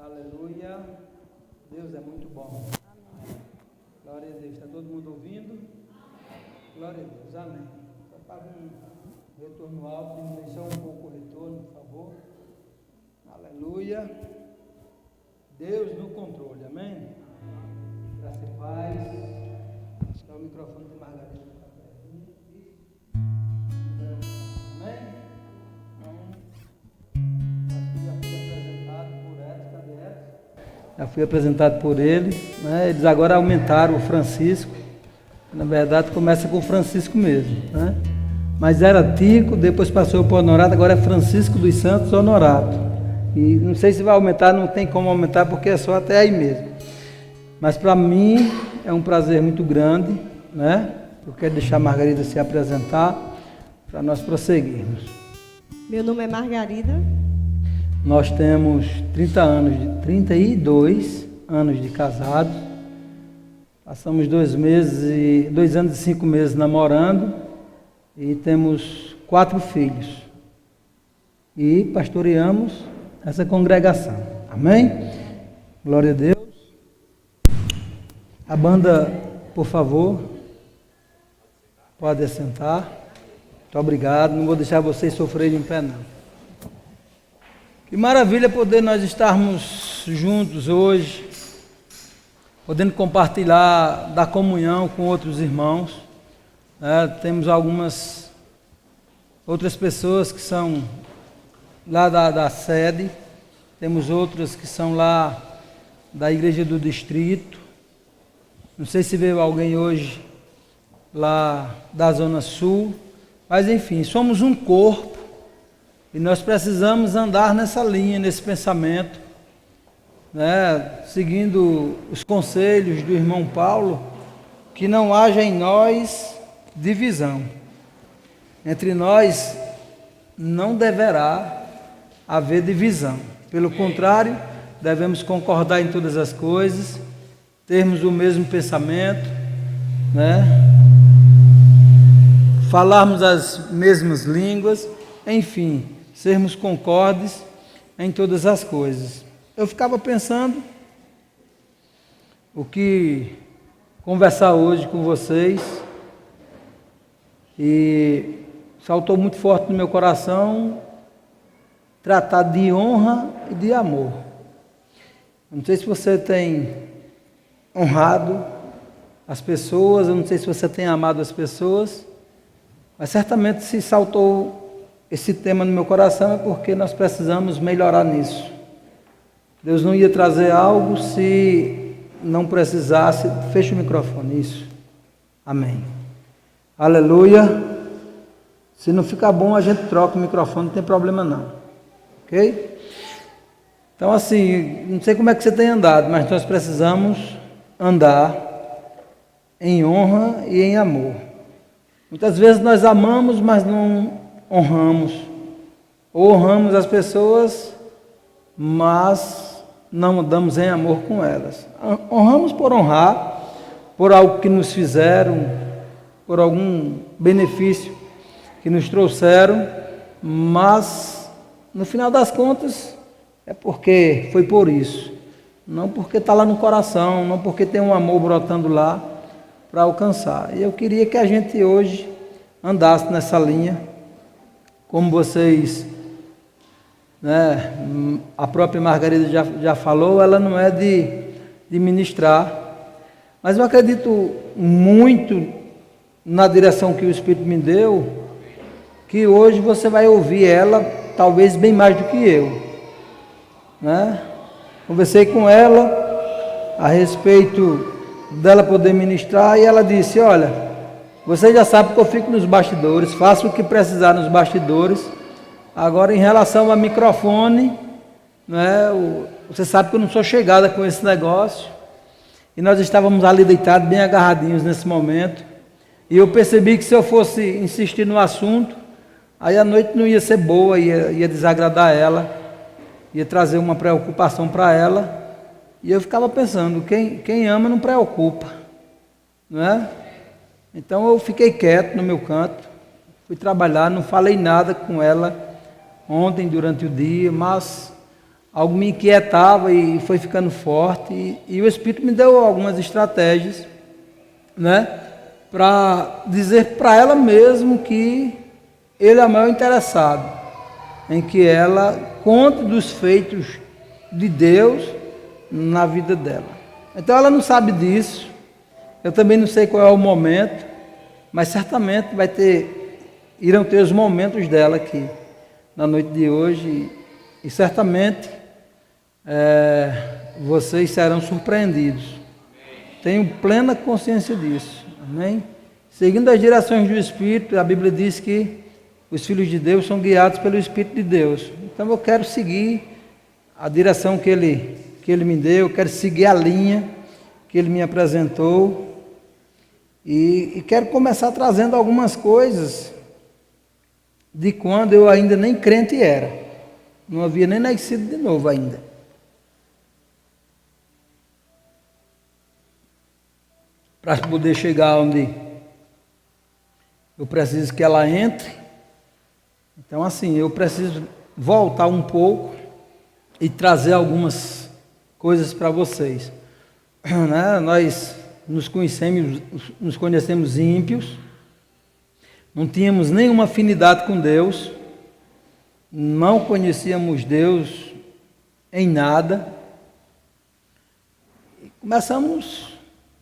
Aleluia. Deus é muito bom. Amém. Glória a Deus. Está todo mundo ouvindo? Glória a Deus. Amém. Só para um retorno alto, diminuir um pouco o retorno, por favor. Aleluia. Deus no controle. Amém? Graça e paz. Acho que é o microfone de Margarida. Amém? Já fui apresentado por ele, né? Eles agora aumentaram o Francisco. Na verdade começa com o Francisco mesmo, né? Mas era Tico, depois passou para o Honorato, agora é Francisco dos Santos Honorato. E não sei se vai aumentar, não tem como aumentar porque é só até aí mesmo. Mas para mim é um prazer muito grande, né? Eu quero deixar a Margarida se apresentar para nós prosseguirmos. Meu nome é Margarida. Nós temos 32 anos de casados. Passamos 2 anos e 5 meses namorando e temos 4 filhos. E pastoreamos essa congregação. Amém? Glória a Deus. A banda, por favor, pode assentar. Muito obrigado. Não vou deixar vocês sofrerem em pé, não. Que maravilha poder nós estarmos juntos hoje, podendo compartilhar da comunhão com outros irmãos. Temos algumas outras pessoas que são lá da sede, temos outras que são lá da igreja do distrito. Não sei se veio alguém hoje lá da Zona Sul, mas enfim, somos um corpo. E nós precisamos andar nessa linha, nesse pensamento, né? Seguindo os conselhos do irmão Paulo, que não haja em nós divisão. Entre nós não deverá haver divisão. Pelo contrário, devemos concordar em todas as coisas, termos o mesmo pensamento, né? Falarmos as mesmas línguas, enfim, sermos concordes em todas as coisas. Eu ficava pensando o que conversar hoje com vocês e saltou muito forte no meu coração tratar de honra e de amor. Eu não sei se você tem honrado as pessoas, eu não sei se você tem amado as pessoas, mas certamente se saltou esse tema no meu coração é porque nós precisamos melhorar nisso. Deus não ia trazer algo se não precisasse. Fecha o microfone, isso. Amém. Aleluia. Se não ficar bom, a gente troca o microfone, não tem problema não. Ok? Então assim, não sei como é que você tem andado, mas nós precisamos andar em honra e em amor. Muitas vezes nós amamos, mas não honramos, ou honramos as pessoas, mas não andamos em amor com elas. Honramos por honrar, por algo que nos fizeram, por algum benefício que nos trouxeram, mas no final das contas é porque foi por isso, não porque está lá no coração, não porque tem um amor brotando lá para alcançar. E eu queria que a gente hoje andasse nessa linha. Como vocês, né, a própria Margarida já falou, ela não é de ministrar, mas eu acredito muito na direção que o Espírito me deu, que hoje você vai ouvir ela, talvez bem mais do que eu, né? Conversei com ela a respeito dela poder ministrar e ela disse: olha, você já sabe que eu fico nos bastidores, faço o que precisar nos bastidores. Agora, em relação ao microfone, né, você sabe que eu não sou chegada com esse negócio. E nós estávamos ali deitados, bem agarradinhos nesse momento. E eu percebi que se eu fosse insistir no assunto, aí a noite não ia ser boa, ia desagradar ela, ia trazer uma preocupação para ela. E eu ficava pensando, quem ama não preocupa, não é? Então eu fiquei quieto no meu canto, fui trabalhar, não falei nada com ela ontem durante o dia, mas algo me inquietava e foi ficando forte, e o Espírito me deu algumas estratégias, né, para dizer para ela mesmo que Ele é o maior interessado em que ela conte dos feitos de Deus na vida dela. Então ela não sabe disso, eu também não sei qual é o momento, mas certamente irão ter os momentos dela aqui na noite de hoje, e certamente vocês serão surpreendidos. Tenho plena consciência disso, amém? Seguindo as direções do Espírito, a Bíblia diz que os filhos de Deus são guiados pelo Espírito de Deus. Então eu quero seguir a direção que Ele me deu, eu quero seguir a linha que Ele me apresentou, e quero começar trazendo algumas coisas de quando eu ainda nem crente era, não havia nem nascido de novo ainda. Para poder chegar onde eu preciso que ela entre. Então assim, eu preciso voltar um pouco e trazer algumas coisas para vocês, né? Nós nos conhecemos ímpios, não tínhamos nenhuma afinidade com Deus, não conhecíamos Deus em nada, e começamos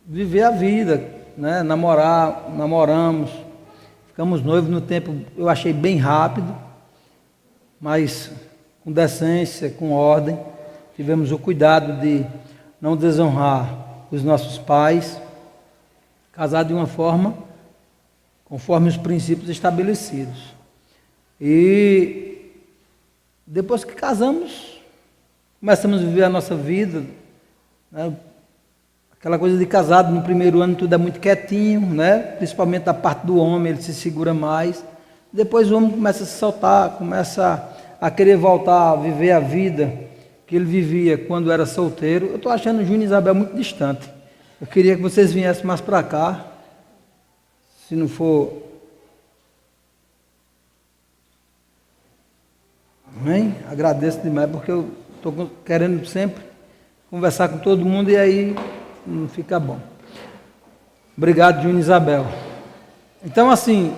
a viver a vida, né? Namoramos, ficamos noivos no tempo, eu achei bem rápido, mas com decência, com ordem. Tivemos o cuidado de não desonrar os nossos pais, casar de uma forma conforme os princípios estabelecidos. E depois que casamos, começamos a viver a nossa vida, né? Aquela coisa de casado, no primeiro ano tudo é muito quietinho, né? Principalmente da parte do homem, ele se segura mais. Depois o homem começa a se soltar, começa a querer voltar a viver a vida que ele vivia quando era solteiro. Eu estou achando o Júnior e Isabel muito distante. Eu queria que vocês viessem mais para cá. Se não for... Amém? Agradeço demais, porque eu estou querendo sempre conversar com todo mundo e aí não fica bom. Obrigado, Júnior e Isabel. Então, assim,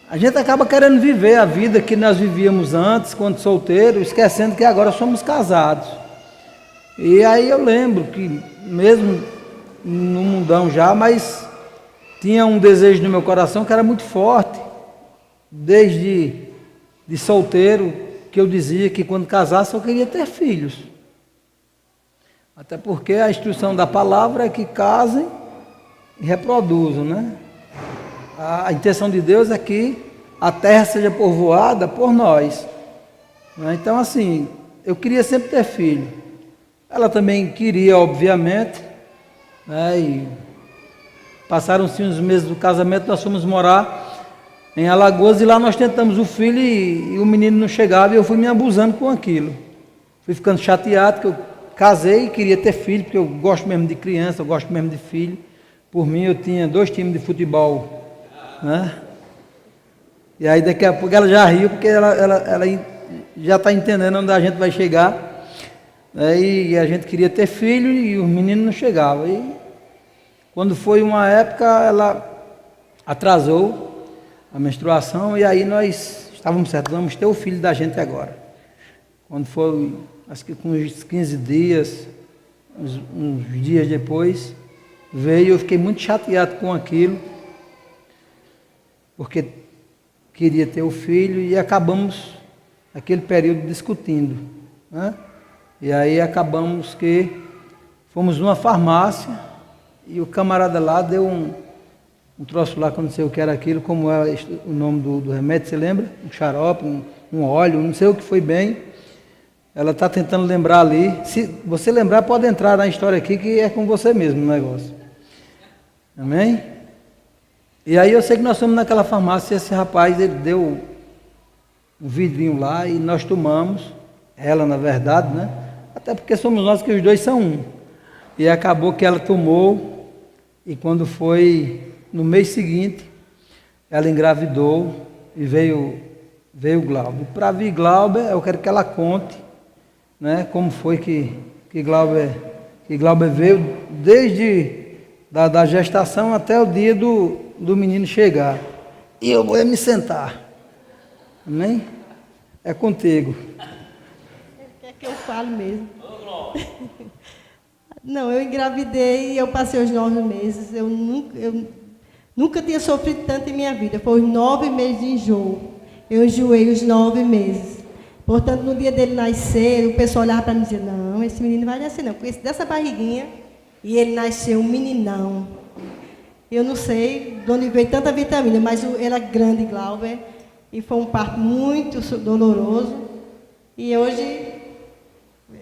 a gente acaba querendo viver a vida que nós vivíamos antes, quando solteiro, esquecendo que agora somos casados. E aí eu lembro que, mesmo no mundão já, mas tinha um desejo no meu coração que era muito forte, desde de solteiro, que eu dizia que quando casasse eu queria ter filhos. Até porque a instrução da palavra é que casem e reproduzam, né? A intenção de Deus é que a terra seja povoada por nós, né? Então assim, eu queria sempre ter filho. Ela também queria, obviamente, né? E passaram-se uns meses do casamento, nós fomos morar em Alagoas e lá nós tentamos o filho e o menino não chegava e eu fui me abusando com aquilo. Fui ficando chateado que eu casei e queria ter filho, porque eu gosto mesmo de criança, eu gosto mesmo de filho. Por mim eu tinha 2 times de futebol, né? E aí daqui a pouco ela já riu, porque ela já está entendendo onde a gente vai chegar, né? E a gente queria ter filho e os meninos não chegavam. E quando foi uma época, ela atrasou a menstruação e aí nós estávamos certos, vamos ter o filho da gente agora. Quando foi, acho que com uns 15 dias, uns dias depois, veio, eu fiquei muito chateado com aquilo, porque queria ter o filho e acabamos aquele período discutindo, né? E aí acabamos que fomos numa farmácia e o camarada lá deu um troço lá que eu não sei o que era aquilo, como é o nome do remédio, você lembra? Um xarope, um óleo, não sei o que foi bem. Ela está tentando lembrar ali. Se você lembrar, pode entrar na história aqui, que é com você mesmo o negócio. Amém? E aí eu sei que nós fomos naquela farmácia e esse rapaz, ele deu um vidrinho lá e nós tomamos. Ela, na verdade, né? Até porque somos nós que os dois são um. E acabou que ela tomou e quando foi no mês seguinte, ela engravidou e veio Glauber. Para vir Glauber, eu quero que ela conte né, como foi que Glauber veio desde da gestação até o dia do menino chegar. E eu vou me sentar. Amém? É contigo. Quer que eu fale mesmo? Não, eu engravidei e eu passei os 9 meses. Eu nunca tinha sofrido tanto em minha vida. Foi os 9 meses de enjoo. Eu enjoei os 9 meses. Portanto, no dia dele nascer, o pessoal olhava para mim e dizia, não, esse menino vai nascer não. Porque dessa barriguinha, e ele nasceu um meninão. Eu não sei de onde veio tanta vitamina, mas ele era grande, Glauber. E foi um parto muito doloroso. E hoje,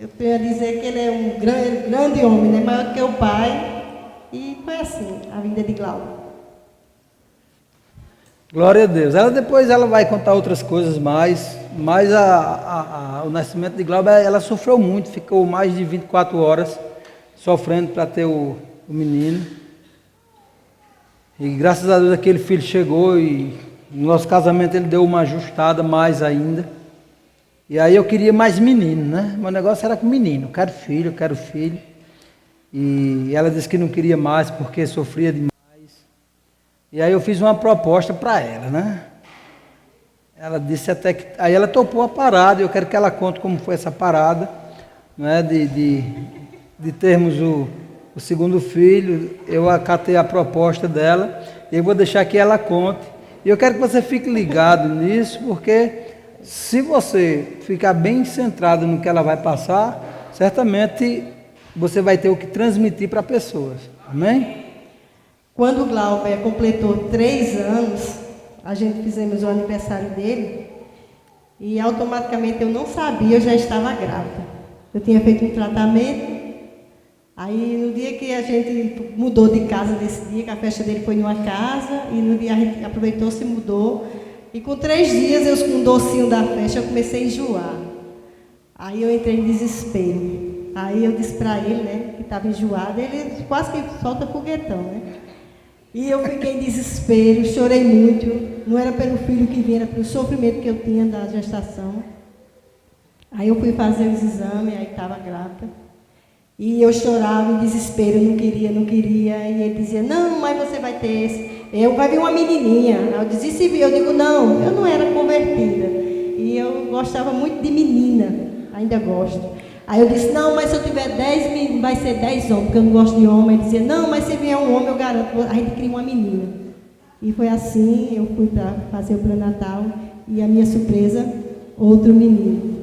eu tenho a dizer que ele é um grande homem, né? Maior do que o pai. E foi assim, a vida de Glauber. Glória a Deus. Depois ela vai contar outras coisas mais, mas o nascimento de Glauber, ela sofreu muito, ficou mais de 24 horas sofrendo para ter o menino. E graças a Deus aquele filho chegou e no nosso casamento ele deu uma ajustada mais ainda. E aí eu queria mais menino, né? Meu negócio era com menino, eu quero filho. E ela disse que não queria mais porque sofria demais. E aí eu fiz uma proposta para ela, né? Ela disse até que... Aí ela topou a parada, eu quero que ela conte como foi essa parada, né? De termos o segundo filho. Eu acatei a proposta dela e eu vou deixar que ela conte. E eu quero que você fique ligado nisso, porque se você ficar bem centrado no que ela vai passar, certamente você vai ter o que transmitir para pessoas. Amém? Quando o Glauber completou 3 anos, a gente fizemos o aniversário dele e automaticamente eu não sabia, eu já estava grávida. Eu tinha feito um tratamento, aí no dia que a gente mudou de casa nesse dia, que a festa dele foi numa casa, e no dia a gente aproveitou, se mudou, e com 3 dias, eu com um docinho da festa, eu comecei a enjoar. Aí eu entrei em desespero. Aí eu disse para ele, né, que estava enjoado, ele quase que solta foguetão, né? E eu fiquei em desespero, chorei muito, não era pelo filho que vinha, era pelo sofrimento que eu tinha da gestação. Aí eu fui fazer os exames, aí estava grávida. E eu chorava em desespero, não queria. E ele dizia, não, mas você vai ter esse. Vai vir uma menininha. Eu dizia, se vir, eu digo, não, eu não era convertida. E eu gostava muito de menina, ainda gosto. Aí eu disse, não, mas se eu tiver 10, vai ser 10 homens, porque eu não gosto de homem. Ele dizia, não, mas se vier um homem, eu garanto, a gente cria uma menina. E foi assim, eu fui para fazer o pré-natal e a minha surpresa, outro menino.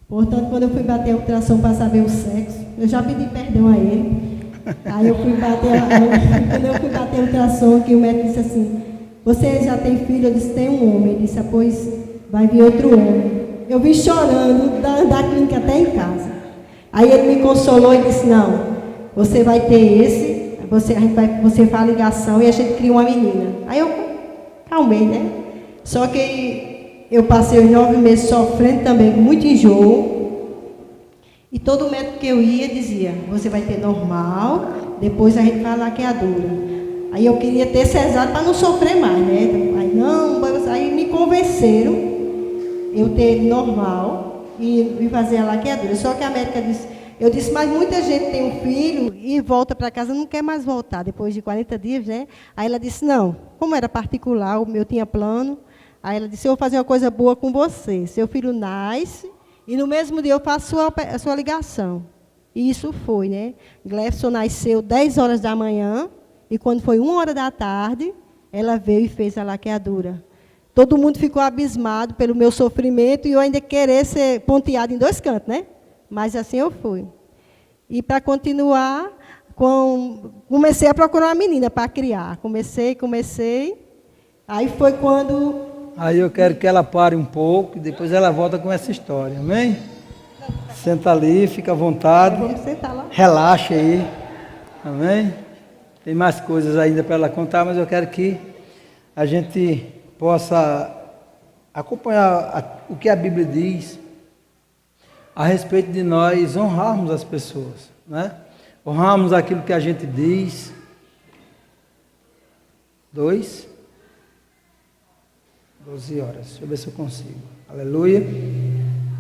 Portanto, quando eu fui bater a ultrassom para saber o sexo, eu já pedi perdão a ele. Aí eu fui quando eu fui bater a ultrassom, que o médico disse assim, você já tem filho? Eu disse, tem um homem. Ele disse, pois vai vir outro homem. Eu vim chorando da clínica até em casa. Aí ele me consolou e disse, não, você vai ter esse, você faz a ligação e a gente cria uma menina. Aí eu calmei, né? Só que eu passei os 9 meses sofrendo também, com muito enjoo. E todo médico que eu ia dizia, você vai ter normal, depois a gente faz laqueadura. Aí eu queria ter cesárea para não sofrer mais, né? Aí não, aí me convenceram eu ter normal e fazer a laqueadura. Só que a médica disse, eu disse, mas muita gente tem um filho e volta para casa, não quer mais voltar, depois de 40 dias, né? Aí ela disse, não, como era particular, o meu tinha plano, aí ela disse, eu vou fazer uma coisa boa com você, seu filho nasce e no mesmo dia eu faço a sua ligação. E isso foi, né? Glefson nasceu 10 horas da manhã e quando foi 1 hora da tarde, ela veio e fez a laqueadura. Todo mundo ficou abismado pelo meu sofrimento e eu ainda querer ser ponteado em 2 cantos, né? Mas assim eu fui. E para continuar, comecei a procurar uma menina para criar. Comecei. Aí foi quando... Aí eu quero que ela pare um pouco e depois ela volta com essa história, amém? Senta ali, fica à vontade. Vamos sentar lá. Relaxa aí, amém? Tem mais coisas ainda para ela contar, mas eu quero que a gente possa acompanhar o que a Bíblia diz a respeito de nós honrarmos as pessoas, né? Honrarmos aquilo que a gente diz. 12 horas, deixa eu ver se eu consigo. Aleluia.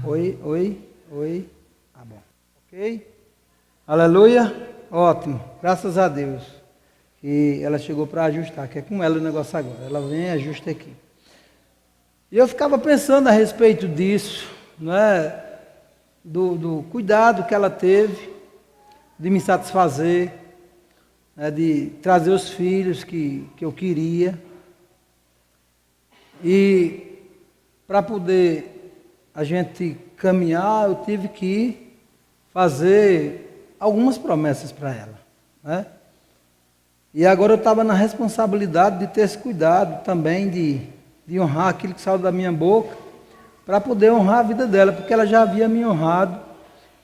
Oi. Oi? Ah, bom. Ok? Aleluia? Ótimo. Graças a Deus. E ela chegou para ajustar, que é com ela o negócio agora. Ela vem e ajusta aqui. E eu ficava pensando a respeito disso, né? Do cuidado que ela teve de me satisfazer, né? De trazer os filhos que eu queria. E para poder a gente caminhar, eu tive que fazer algumas promessas para ela, né? E agora eu estava na responsabilidade de ter esse cuidado também de honrar aquilo que saiu da minha boca, para poder honrar a vida dela, porque ela já havia me honrado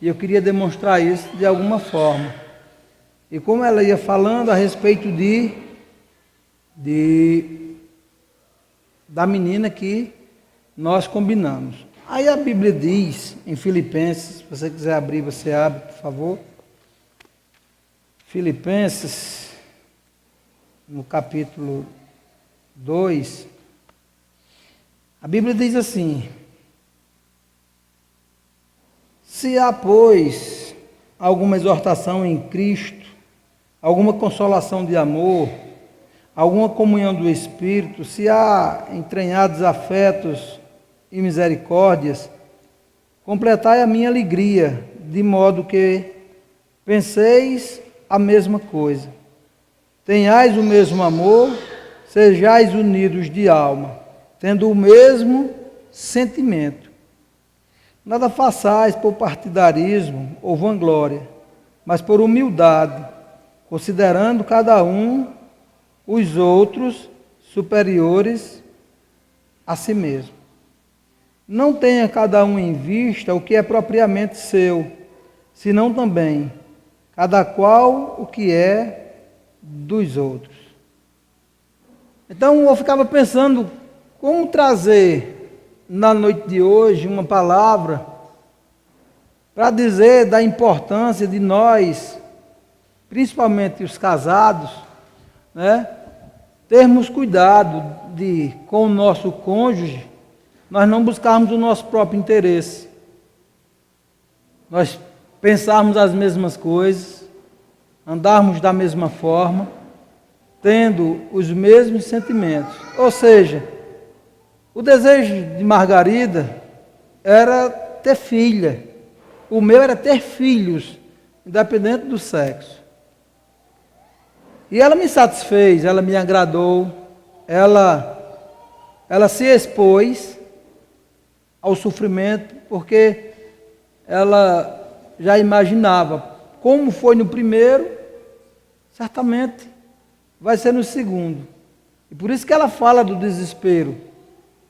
e eu queria demonstrar isso de alguma forma. E como ela ia falando a respeito da menina que nós combinamos. Aí a Bíblia diz em Filipenses, se você quiser abrir, você abre, por favor. Filipenses, no capítulo 2, a Bíblia diz assim: se há, pois, alguma exortação em Cristo, alguma consolação de amor, alguma comunhão do Espírito, se há entranhados afetos e misericórdias, completai a minha alegria, de modo que penseis a mesma coisa, tenhais o mesmo amor, sejais unidos de alma, tendo o mesmo sentimento. Nada façais por partidarismo ou vanglória, mas por humildade, considerando cada um os outros superiores a si mesmo. Não tenha cada um em vista o que é propriamente seu, senão também cada qual o que é dos outros. Então eu ficava pensando como trazer na noite de hoje uma palavra para dizer da importância de nós, principalmente os casados, né, termos cuidado de, com o nosso cônjuge, nós não buscarmos o nosso próprio interesse, nós pensarmos as mesmas coisas, andarmos da mesma forma, tendo os mesmos sentimentos. Ou seja, o desejo de Margarida era ter filha, o meu era ter filhos, independente do sexo. E ela me satisfez, ela me agradou, ela se expôs ao sofrimento, porque ela já imaginava como foi no primeiro, certamente vai ser no segundo. E por isso que ela fala do desespero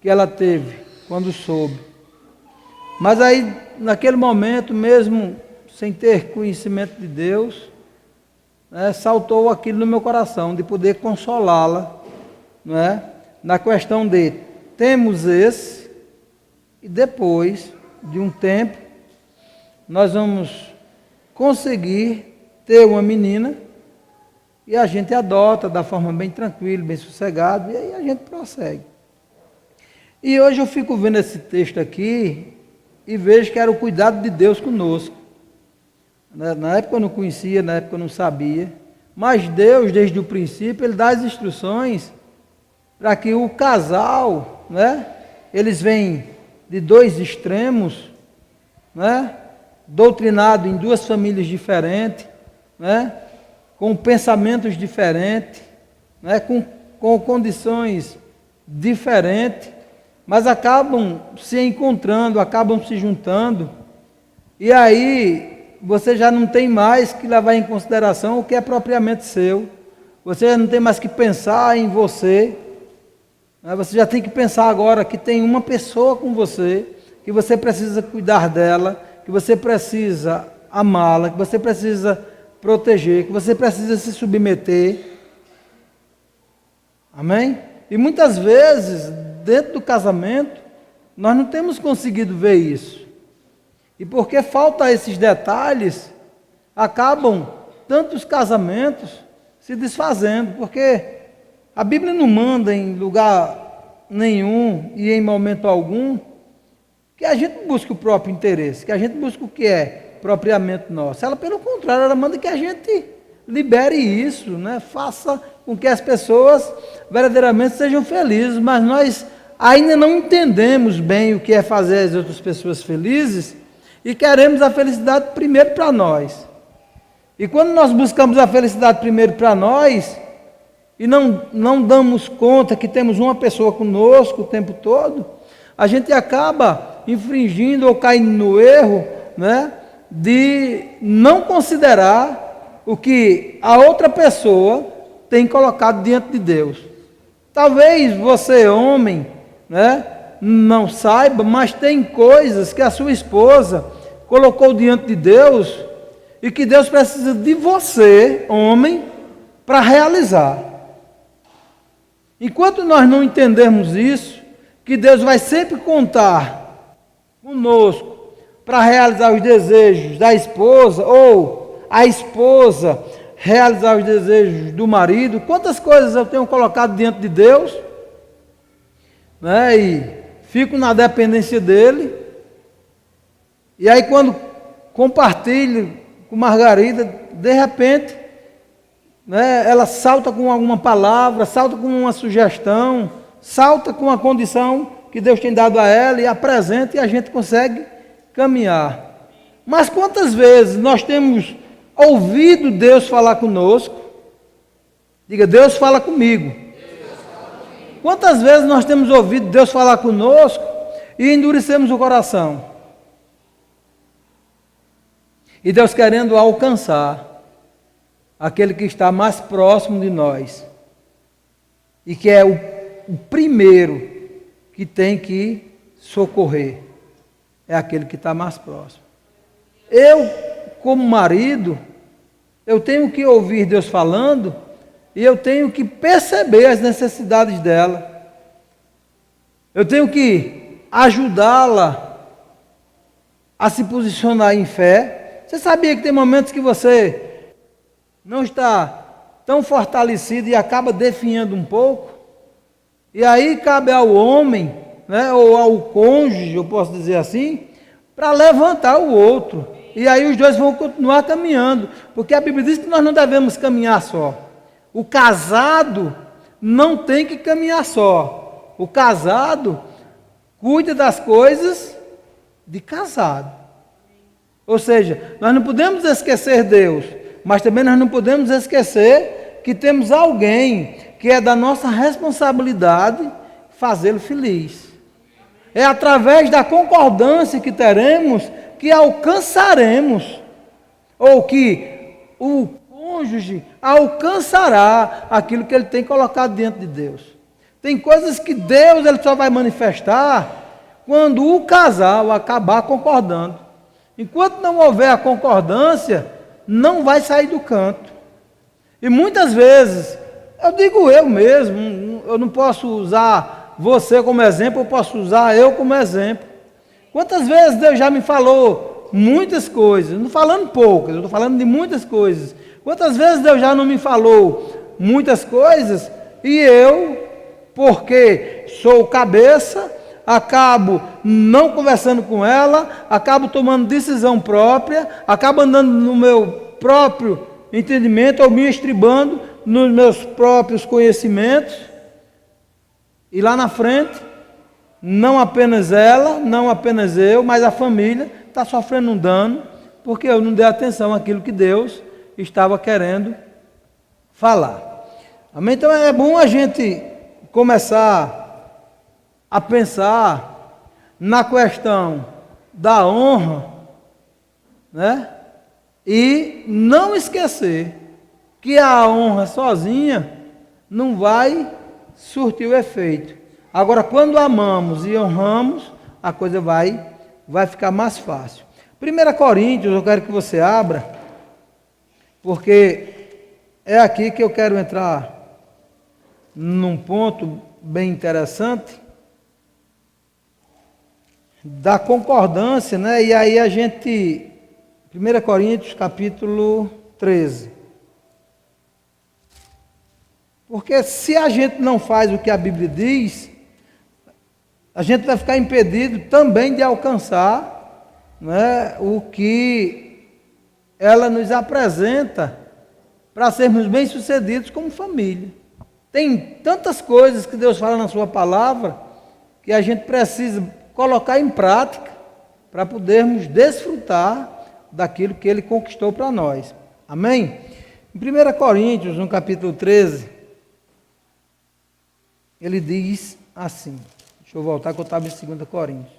que ela teve quando soube. Mas aí, naquele momento, mesmo sem ter conhecimento de Deus, né, saltou aquilo no meu coração, de poder consolá-la, não é? Na questão de temos esse, e depois de um tempo, nós vamos conseguir ter uma menina, e a gente adota da forma bem tranquila, bem sossegada, e aí a gente prossegue. E hoje eu fico vendo esse texto aqui, e vejo que era o cuidado de Deus conosco. Na época eu não conhecia, na época eu não sabia, mas Deus, desde o princípio, Ele dá as instruções para que o casal, né, eles vêm de dois extremos, né, doutrinado em duas famílias diferentes, né, com pensamentos diferentes, né, com condições diferentes, mas acabam se encontrando, acabam se juntando, e aí você já não tem mais que levar em consideração o que é propriamente seu, você já não tem mais que pensar em você, né? Você já tem que pensar agora que tem uma pessoa com você, que você precisa cuidar dela, que você precisa amá-la, que você precisa proteger, que você precisa se submeter. Amém? E muitas vezes, dentro do casamento, nós não temos conseguido ver isso. E porque falta esses detalhes, acabam tantos casamentos se desfazendo, porque a Bíblia não manda em lugar nenhum e em momento algum que a gente busque o próprio interesse, que a gente busque o que é propriamente nosso. Ela, pelo contrário, ela manda que a gente libere isso, né? Faça com que as pessoas verdadeiramente sejam felizes, mas nós ainda não entendemos bem o que é fazer as outras pessoas felizes e queremos a felicidade primeiro para nós. E quando nós buscamos a felicidade primeiro para nós e não damos conta que temos uma pessoa conosco o tempo todo, a gente acaba infringindo ou caindo no erro, né, de não considerar o que a outra pessoa tem colocado diante de Deus. Talvez você, homem, né, não saiba, mas tem coisas que a sua esposa colocou diante de Deus e que Deus precisa de você, homem, para realizar. Enquanto nós não entendermos isso, que Deus vai sempre contar conosco para realizar os desejos da esposa, ou a esposa realizar os desejos do marido, quantas coisas eu tenho colocado diante de Deus, né, e fico na dependência dele, e aí quando compartilho com Margarida, de repente, né, ela salta com alguma palavra, salta com uma sugestão, salta com uma condição que Deus tem dado a ela e apresenta e a gente consegue caminhar. Mas quantas vezes nós temos ouvido Deus falar conosco? Diga, Deus fala comigo. Quantas vezes nós temos ouvido Deus falar conosco e endurecemos o coração? E Deus querendo alcançar aquele que está mais próximo de nós e que é o primeiro que tem que socorrer, é aquele que está mais próximo. Eu, como marido, eu tenho que ouvir Deus falando e eu tenho que perceber as necessidades dela. Eu tenho que ajudá-la a se posicionar em fé. Você sabia que tem momentos que você não está tão fortalecido e acaba definhando um pouco? E aí cabe ao homem, né, ou ao cônjuge, eu posso dizer assim, para levantar o outro. E aí os dois vão continuar caminhando, porque a Bíblia diz que nós não devemos caminhar só. O casado não tem que caminhar só. O casado cuida das coisas de casado. Ou seja, nós não podemos esquecer Deus, mas também nós não podemos esquecer que temos alguém que é da nossa responsabilidade fazê-lo feliz. É através da concordância que teremos que alcançaremos, ou que o cônjuge alcançará aquilo que ele tem colocado diante de Deus. Tem coisas que Deus ele só vai manifestar quando o casal acabar concordando. Enquanto não houver a concordância, não vai sair do canto. E muitas vezes, eu digo eu mesmo, eu não posso usar você como exemplo, eu posso usar eu como exemplo. Quantas vezes Deus já me falou muitas coisas, não falando poucas, eu estou falando de muitas coisas. Quantas vezes Deus já não me falou muitas coisas e eu, porque sou cabeça, acabo não conversando com ela, acabo tomando decisão própria, acabo andando no meu próprio entendimento, ou me estribando nos meus próprios conhecimentos, e lá na frente, não apenas ela, não apenas eu, mas a família está sofrendo um dano, porque eu não dei atenção àquilo que Deus estava querendo falar. Amém? Então é bom a gente começar a pensar na questão da honra, né? E não esquecer que a honra sozinha não vai surtir o efeito. Agora, quando amamos e honramos, a coisa vai ficar mais fácil. 1 Coríntios, eu quero que você abra, porque é aqui que eu quero entrar num ponto bem interessante da concordância, né? E aí a gente, 1 Coríntios capítulo 13. Porque se a gente não faz o que a Bíblia diz, a gente vai ficar impedido também de alcançar, né, o que ela nos apresenta para sermos bem-sucedidos como família. Tem tantas coisas que Deus fala na sua palavra que a gente precisa colocar em prática para podermos desfrutar daquilo que Ele conquistou para nós. Amém? Em 1 Coríntios, no capítulo 13, ele diz assim, deixa eu voltar que eu estava em 2 Coríntios.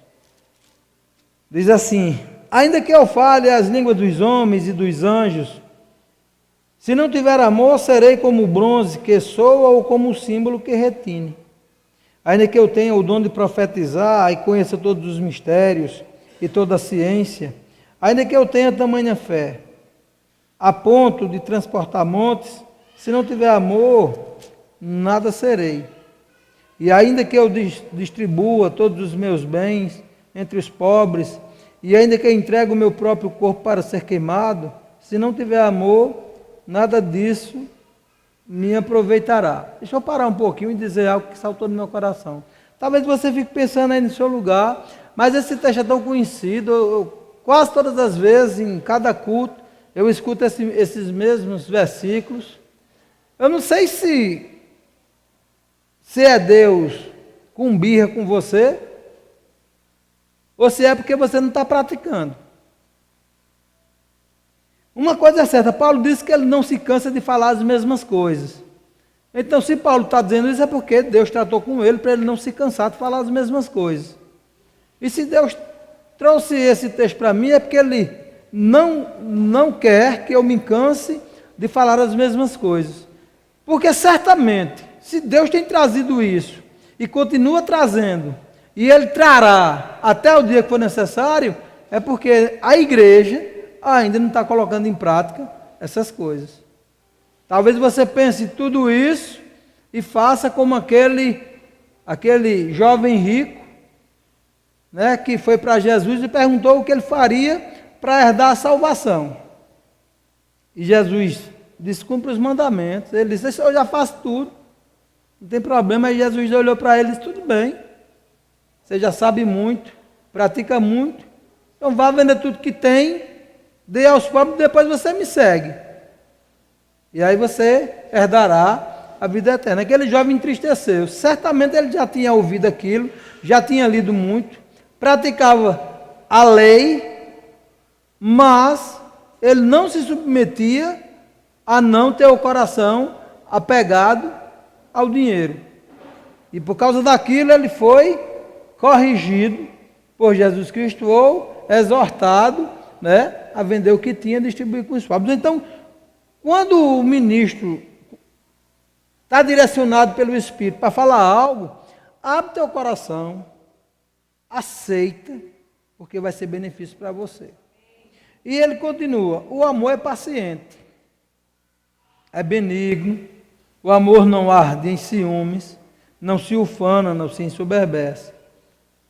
Diz assim: ainda que eu fale as línguas dos homens e dos anjos, se não tiver amor, serei como o bronze que soa ou como o símbolo que retine. Ainda que eu tenha o dom de profetizar e conheça todos os mistérios e toda a ciência, ainda que eu tenha tamanha fé, a ponto de transportar montes, se não tiver amor, nada serei. E ainda que eu distribua todos os meus bens entre os pobres, e ainda que eu entregue o meu próprio corpo para ser queimado, se não tiver amor, nada disso me aproveitará. Deixa eu parar um pouquinho e dizer algo que saltou no meu coração. Talvez você fique pensando aí no seu lugar, mas esse texto é tão conhecido, quase todas as vezes, em cada culto, eu escuto esses mesmos versículos. Eu não sei se é Deus com birra com você, ou se é porque você não está praticando. Uma coisa é certa, Paulo disse que ele não se cansa de falar as mesmas coisas. Então, se Paulo está dizendo isso, é porque Deus tratou com ele para ele não se cansar de falar as mesmas coisas. E se Deus trouxe esse texto para mim, é porque Ele não quer que eu me canse de falar as mesmas coisas. Porque certamente, se Deus tem trazido isso e continua trazendo, e Ele trará até o dia que for necessário, é porque a igreja ainda não está colocando em prática essas coisas. Talvez você pense tudo isso e faça como aquele jovem rico, né, que foi para Jesus e perguntou o que ele faria para herdar a salvação. E Jesus disse: cumpre os mandamentos. Ele disse: eu já faço tudo, não tem problema. Aí Jesus olhou para ele e disse: tudo bem, você já sabe muito, pratica muito, então vá vender tudo que tem, dê aos pobres, depois você me segue. E aí você herdará a vida eterna. Aquele jovem entristeceu. Certamente ele já tinha ouvido aquilo, já tinha lido muito, praticava a lei, mas ele não se submetia a não ter o coração apegado ao dinheiro. E por causa daquilo ele foi corrigido por Jesus Cristo ou exortado, né, a vender o que tinha e distribuir com os pobres. Então, quando o ministro está direcionado pelo Espírito para falar algo, abre teu coração, aceita, porque vai ser benefício para você. E ele continua: o amor é paciente, é benigno, o amor não arde em ciúmes, não se ufana, não se ensoberbece,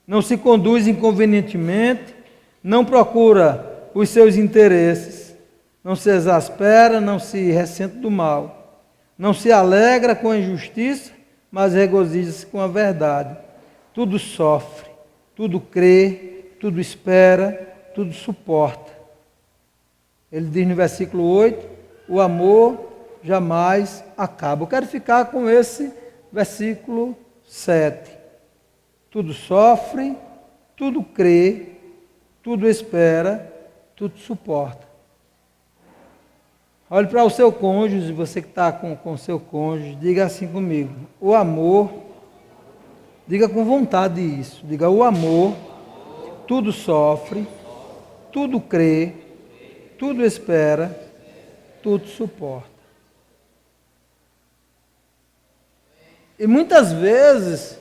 não se conduz inconvenientemente, não procura os seus interesses, não se exaspera, não se ressente do mal, não se alegra com a injustiça, mas regozija-se com a verdade. Tudo sofre, tudo crê, tudo espera, tudo suporta. Ele diz no versículo 8, o amor jamais acaba. Eu quero ficar com esse versículo 7. Tudo sofre, tudo crê, tudo espera, tudo suporta. Olhe para o seu cônjuge, você que está com o seu cônjuge, diga assim comigo: o amor, diga com vontade isso, diga: o amor, tudo sofre, tudo crê, tudo espera, tudo suporta. E muitas vezes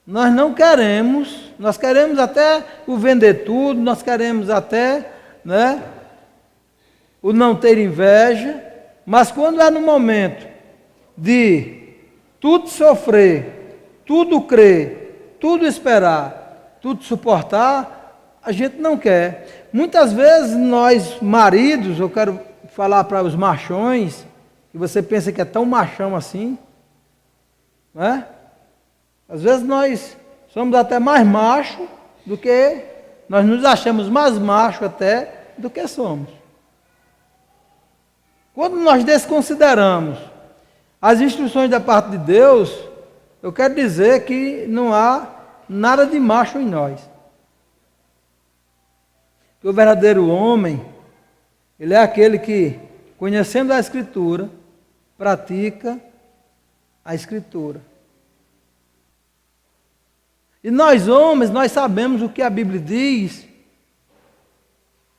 nós não queremos, nós queremos até o vender tudo, nós queremos até, né, o não ter inveja, mas quando é no momento de tudo sofrer, tudo crer, tudo esperar, tudo suportar, a gente não quer. Muitas vezes nós maridos, eu quero falar para os machões, que você pensa que é tão machão assim, não é? Às vezes nós somos até mais macho do que, nós nos achamos mais macho até do que somos. Quando nós desconsideramos as instruções da parte de Deus, eu quero dizer que não há nada de macho em nós. Que o verdadeiro homem, ele é aquele que, conhecendo a Escritura, pratica a Escritura. E nós homens, nós sabemos o que a Bíblia diz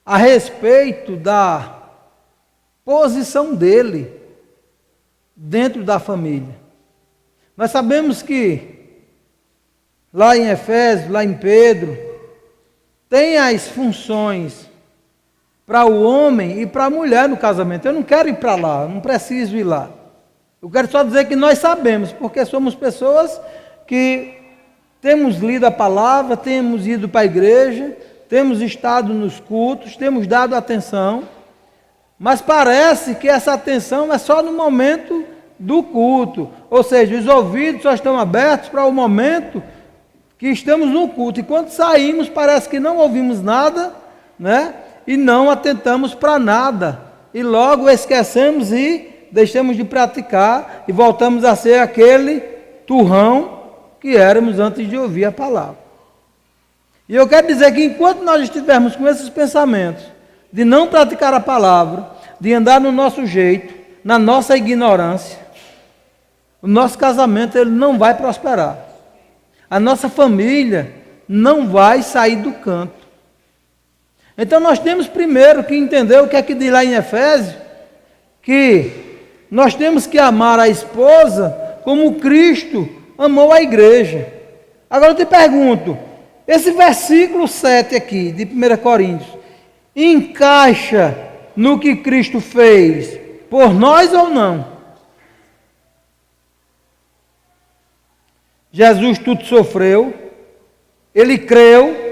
a respeito da posição dele dentro da família. Nós sabemos que lá em Efésios, lá em Pedro, tem as funções para o homem e para a mulher no casamento. Eu não quero ir para lá, eu não preciso ir lá. Eu quero só dizer que nós sabemos, porque somos pessoas que temos lido a palavra, temos ido para a igreja, temos estado nos cultos, temos dado atenção, mas parece que essa atenção é só no momento do culto, ou seja, os ouvidos só estão abertos para o momento que estamos no culto, e quando saímos parece que não ouvimos nada, né? E não atentamos para nada, e logo esquecemos e deixamos de praticar, e voltamos a ser aquele turrão que éramos antes de ouvir a palavra. E eu quero dizer que enquanto nós estivermos com esses pensamentos, de não praticar a palavra, de andar no nosso jeito, na nossa ignorância, o nosso casamento ele não vai prosperar. A nossa família não vai sair do canto. Então nós temos primeiro que entender o que é que diz lá em Efésios, que nós temos que amar a esposa como Cristo amou a igreja. Agora eu te pergunto, esse versículo 7 aqui, de 1 Coríntios, encaixa no que Cristo fez por nós ou não? Jesus tudo sofreu, ele creu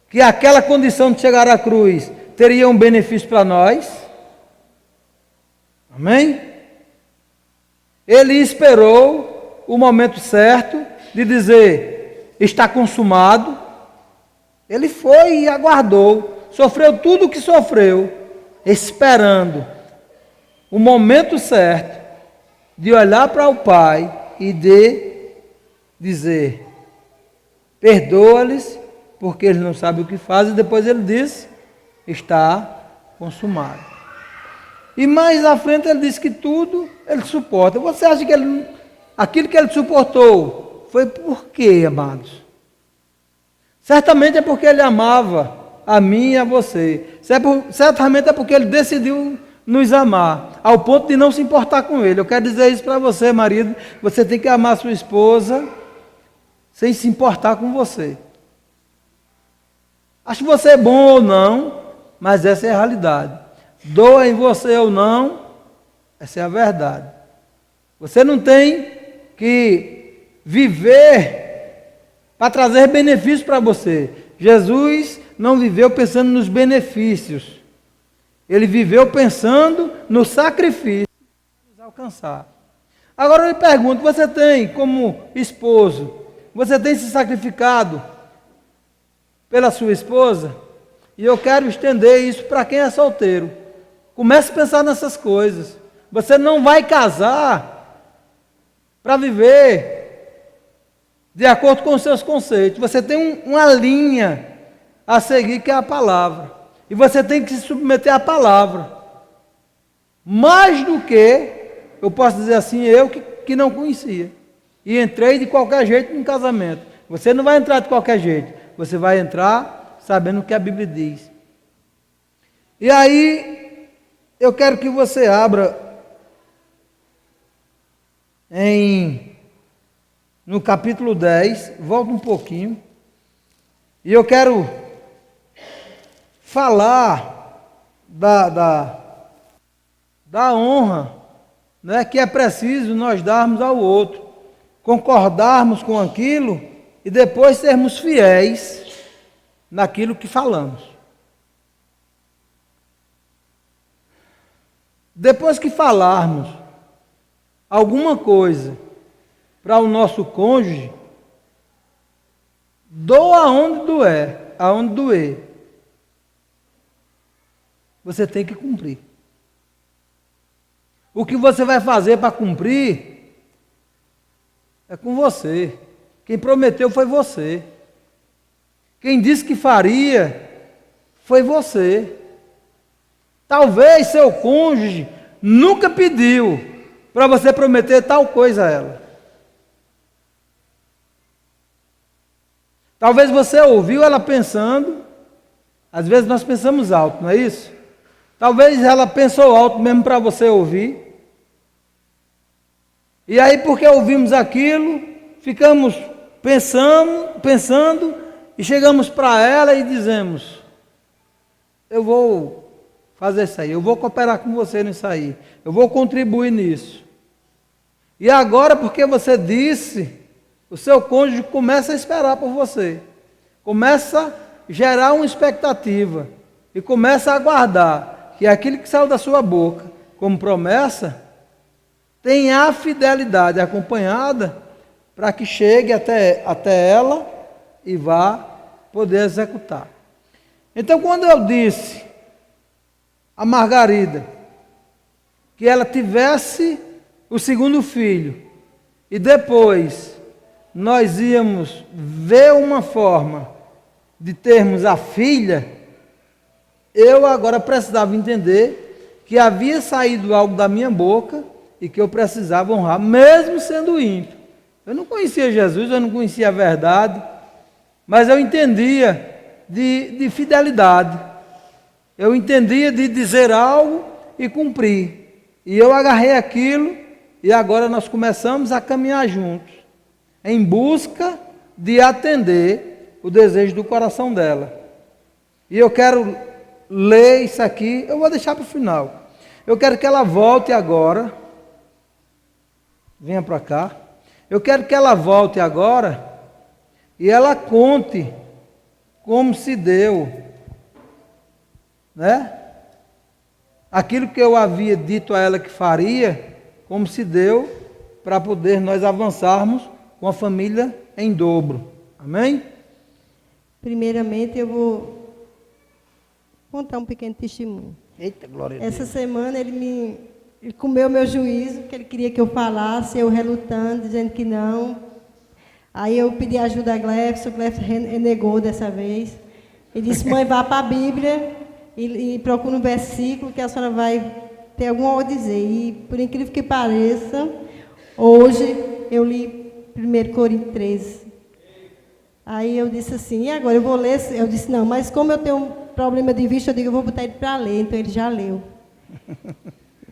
que aquela condição de chegar à cruz teria um benefício para nós. Amém? Ele esperou o momento certo de dizer, está consumado. Ele foi e aguardou, sofreu tudo o que sofreu, esperando o momento certo de olhar para o Pai e de dizer, perdoa-lhes, porque eles não sabem o que fazem. E depois ele disse, está consumado. E mais à frente ele disse que tudo ele suporta. Você acha que aquilo que ele suportou foi por quê, amados? Certamente é porque ele amava a mim e a você. Certamente é porque ele decidiu nos amar, ao ponto de não se importar com ele. Eu quero dizer isso para você, marido. Você tem que amar sua esposa sem se importar com você. Acho você bom ou não, mas essa é a realidade. Doa em você ou não, essa é a verdade. Você não tem que viver para trazer benefícios para você. Jesus não viveu pensando nos benefícios. Ele viveu pensando no sacrifício para nos alcançar. Agora eu lhe pergunto, você tem como esposo, você tem se sacrificado pela sua esposa? E eu quero estender isso para quem é solteiro. Comece a pensar nessas coisas. Você não vai casar para viver de acordo com os seus conceitos. Você tem uma linha a seguir, que é a palavra. E você tem que se submeter à palavra. Mais do que, eu posso dizer assim, eu que não conhecia. E entrei de qualquer jeito no casamento. Você não vai entrar de qualquer jeito. Você vai entrar sabendo o que a Bíblia diz. E aí, eu quero que você abra no capítulo 10, volta um pouquinho, e eu quero falar da honra, né, que é preciso nós darmos ao outro, concordarmos com aquilo e depois sermos fiéis naquilo que falamos. Depois que falarmos alguma coisa para o nosso cônjuge, Doa aonde doer. Você tem que cumprir. O que você vai fazer para cumprir é com você. Quem prometeu foi você. Quem disse que faria foi você. Talvez seu cônjuge nunca pediu para você prometer tal coisa a ela. Talvez você ouviu ela pensando, às vezes nós pensamos alto, não é isso? Talvez ela pensou alto mesmo para você ouvir. E aí, porque ouvimos aquilo, ficamos pensando e chegamos para ela e dizemos: eu vou fazer isso aí, eu vou cooperar com você nisso aí, eu vou contribuir nisso. E agora, porque você disse, o seu cônjuge começa a esperar por você, começa a gerar uma expectativa e começa a aguardar que aquilo que saiu da sua boca como promessa tenha a fidelidade acompanhada para que chegue até ela e vá poder executar. Então, quando eu disse a Margarida que ela tivesse o segundo filho e depois nós íamos ver uma forma de termos a filha, eu agora precisava entender que havia saído algo da minha boca e que eu precisava honrar, mesmo sendo ímpio. Eu não conhecia Jesus, eu não conhecia a verdade, mas eu entendia de fidelidade. Eu entendia de dizer algo e cumprir. E eu agarrei aquilo e agora nós começamos a caminhar juntos, em busca de atender o desejo do coração dela. E eu quero ler isso aqui, eu vou deixar para o final. Eu quero que ela volte agora. Venha para cá. Eu quero que ela volte agora e ela conte como se deu, né? Aquilo que eu havia dito a ela que faria, como se deu para poder nós avançarmos com a família em dobro. Amém? Primeiramente, eu vou contar um pequeno testemunho. Eita, glória a Deus. Essa semana ele comeu meu juízo, que ele queria que eu falasse, eu relutando, dizendo que não. Aí eu pedi ajuda a Glefson, o Glefson renegou dessa vez. Ele disse: mãe, vá para a Bíblia e procura um versículo que a senhora vai ter alguma a dizer. E, por incrível que pareça, hoje eu li 1 Coríntios 13. Aí eu disse assim: e agora eu vou ler? Eu disse: não, mas como eu tenho um problema de vista, eu digo, eu vou botar ele para ler. Então ele já leu.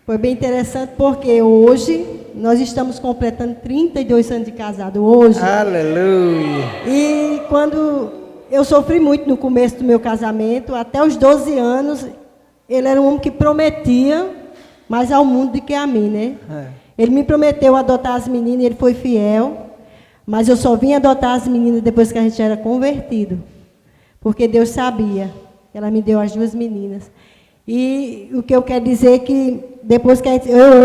Foi bem interessante porque hoje nós estamos completando 32 anos de casado. Hoje. Aleluia! E quando eu sofri muito no começo do meu casamento, até os 12 anos, ele era um homem que prometia mais ao mundo do que a mim, né? Ele me prometeu adotar as meninas, ele foi fiel, mas eu só vim adotar as meninas depois que a gente era convertido, porque Deus sabia. Ela me deu as 2 meninas. E o que eu quero dizer é que depois que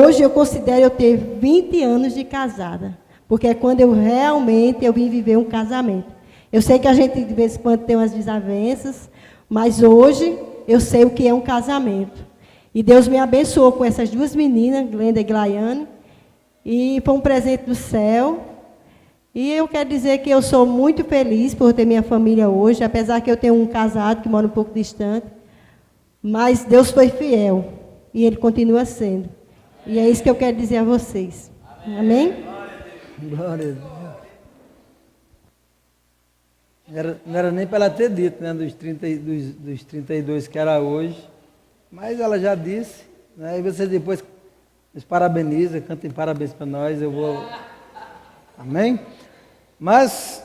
hoje eu considero eu ter 20 anos de casada, porque é quando eu realmente vim viver um casamento. Eu sei que a gente de vez em quando tem umas desavenças, mas hoje eu sei o que é um casamento. E Deus me abençoou com essas 2 meninas, Glenda e Glaiane, e foi um presente do céu. E eu quero dizer que eu sou muito feliz por ter minha família hoje, apesar que eu tenho um casado que mora um pouco distante. Mas Deus foi fiel e Ele continua sendo. E é isso que eu quero dizer a vocês. Amém? Glória a Deus. Não era nem para ela ter dito, né, dos 32 que era hoje. Mas ela já disse, né, e você depois nos parabeniza, cantem parabéns para nós, eu vou... Amém? Mas,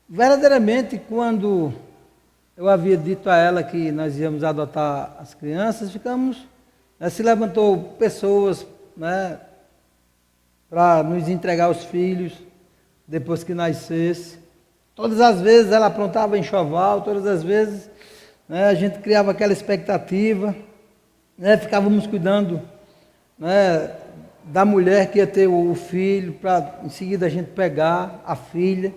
verdadeiramente, quando eu havia dito a ela que nós íamos adotar as crianças, ficamos, né, se levantou pessoas, né, para nos entregar os filhos, depois que nascesse. Todas as vezes ela aprontava enxoval, todas as vezes, né, a gente criava aquela expectativa, né, ficávamos cuidando, né, da mulher que ia ter o filho, para em seguida a gente pegar a filha.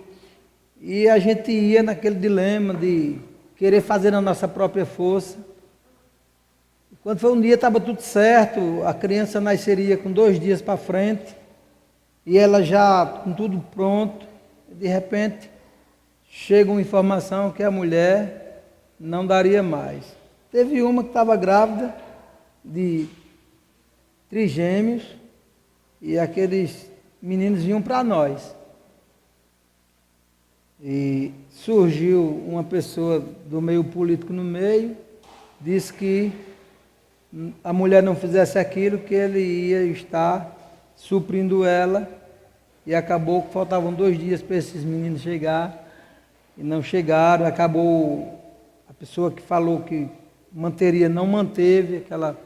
E a gente ia naquele dilema de querer fazer na nossa própria força. Quando foi um dia, estava tudo certo, a criança nasceria com 2 dias para frente, e ela já com tudo pronto. De repente, chega uma informação que a mulher não daria mais. Teve uma que estava grávida de trigêmeos, e aqueles meninos vinham para nós. E surgiu uma pessoa do meio político no meio, disse que a mulher não fizesse aquilo, que ele ia estar suprindo ela, e acabou que faltavam 2 dias para esses meninos chegar, e não chegaram. Acabou a pessoa que falou que manteria, não manteve aquela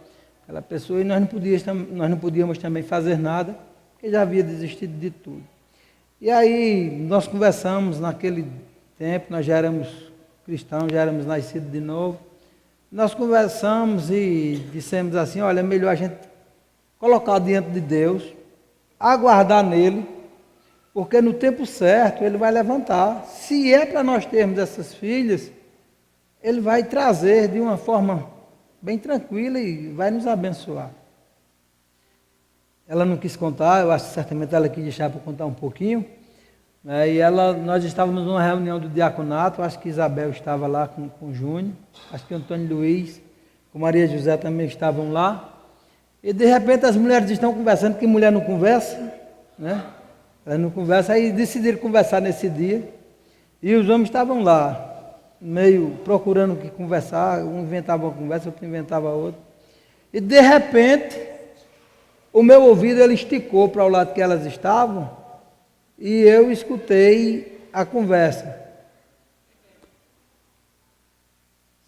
pessoa, e nós não podíamos também fazer nada, porque já havia desistido de tudo. E aí nós conversamos naquele tempo, nós já éramos cristãos, já éramos nascidos de novo. Nós conversamos e dissemos assim: olha, é melhor a gente colocar diante de Deus, aguardar nele, porque no tempo certo ele vai levantar. Se é para nós termos essas filhas, ele vai trazer de uma forma bem tranquila e vai nos abençoar. Ela não quis contar, eu acho que certamente ela quis deixar para contar um pouquinho. Né? E nós estávamos numa reunião do diaconato, acho que Isabel estava lá com o Júnior, acho que Antônio Luiz, com Maria José também estavam lá. E de repente as mulheres estão conversando, que mulher não conversa, né? Elas não conversam, aí decidiram conversar nesse dia. E os homens estavam lá, meio procurando o que conversar, um inventava uma conversa, outro inventava outra. E de repente, o meu ouvido ele esticou para o lado que elas estavam, e eu escutei a conversa.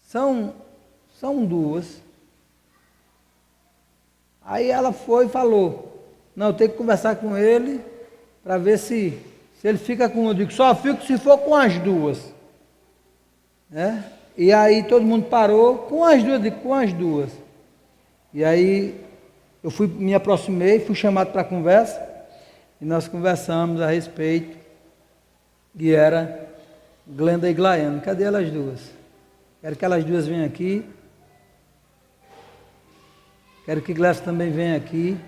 São 2. Aí ela foi e falou: não, eu tenho que conversar com ele para ver se ele fica com uma. Eu digo: só fico se for com as 2. Né? E aí todo mundo parou, com as 2, eu digo: com as 2. E aí eu me aproximei, fui chamado para a conversa, e nós conversamos a respeito, e era Glenda e Glaiane. Cadê elas 2? Quero que elas 2 venham aqui. Quero que Glécio também venha aqui.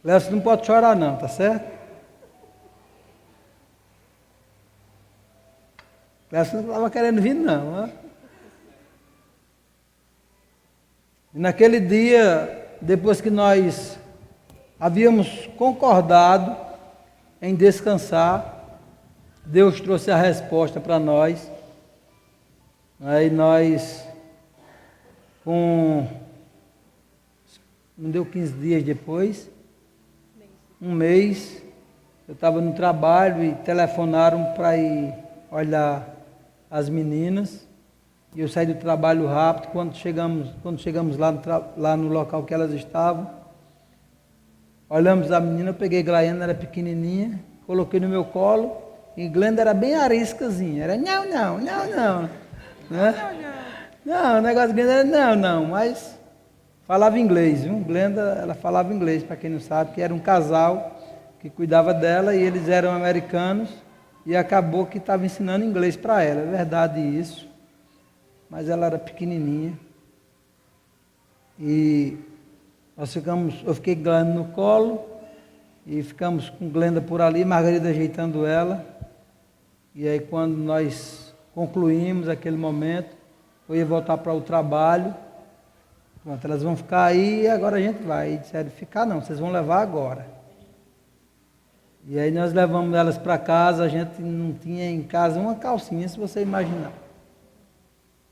Glécio não pode chorar não, tá certo? Glécio não estava querendo vir não. Ó. E naquele dia, depois que nós havíamos concordado em descansar, Deus trouxe a resposta para nós. Aí nós, não deu 15 dias depois, um mês, eu estava no trabalho e telefonaram para ir olhar as meninas. E eu saí do trabalho rápido. Quando chegamos lá no local que elas estavam, olhamos a menina, eu peguei Glaiane, era pequenininha, coloquei no meu colo, e Glenda era bem ariscazinha, era não. Né? Não, o negócio de Glenda era não, mas falava inglês, viu? Glenda, ela falava inglês, para quem não sabe, que era um casal que cuidava dela, e eles eram americanos, e acabou que estava ensinando inglês para ela. É verdade isso, mas ela era pequenininha. E eu fiquei Glenda no colo, e ficamos com Glenda por ali, Margarida ajeitando ela. E aí quando nós concluímos aquele momento, eu ia voltar para o trabalho. Pronto, elas vão ficar aí e agora a gente vai. E disseram: ficar não, vocês vão levar agora. E aí nós levamos elas para casa, a gente não tinha em casa uma calcinha, se você imaginar.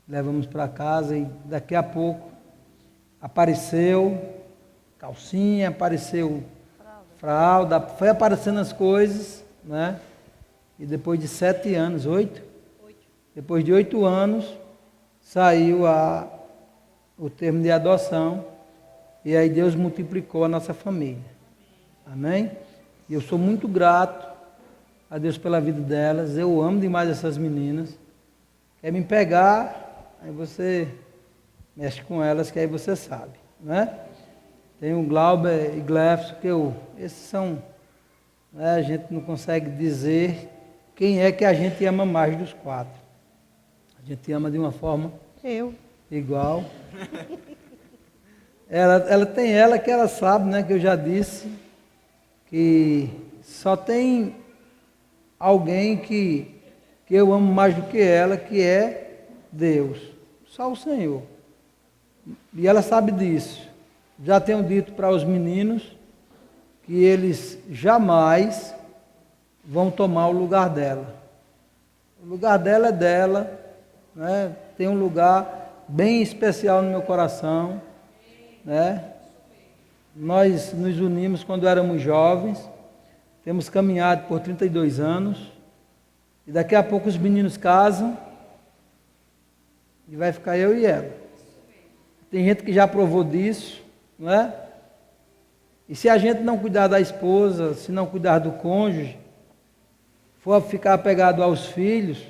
Levamos para casa e daqui a pouco apareceu calcinha, apareceu fralda, foi aparecendo as coisas, né? E depois de 7 anos, 8? Depois de 8 anos, saiu o termo de adoção, e aí Deus multiplicou a nossa família. Amém? E eu sou muito grato a Deus pela vida delas, eu amo demais essas meninas. Quer me pegar, aí você mexe com elas, que aí você sabe, né? Tem o Glauber e Glefson, esses são né, a gente não consegue dizer quem é que a gente ama mais dos 4. A gente ama de uma forma igual. Ela tem ela que ela sabe, né, que eu já disse, que só tem alguém que eu amo mais do que ela, que é Deus, só o Senhor. E ela sabe disso. Já tenho dito para os meninos que eles jamais vão tomar o lugar dela. O lugar dela é dela, né? Tem um lugar bem especial no meu coração, né? Nós nos unimos quando éramos jovens, temos caminhado por 32 anos, e daqui a pouco os meninos casam, e vai ficar eu e ela. Tem gente que já provou disso, não é? E se a gente não cuidar da esposa, se não cuidar do cônjuge, for ficar apegado aos filhos,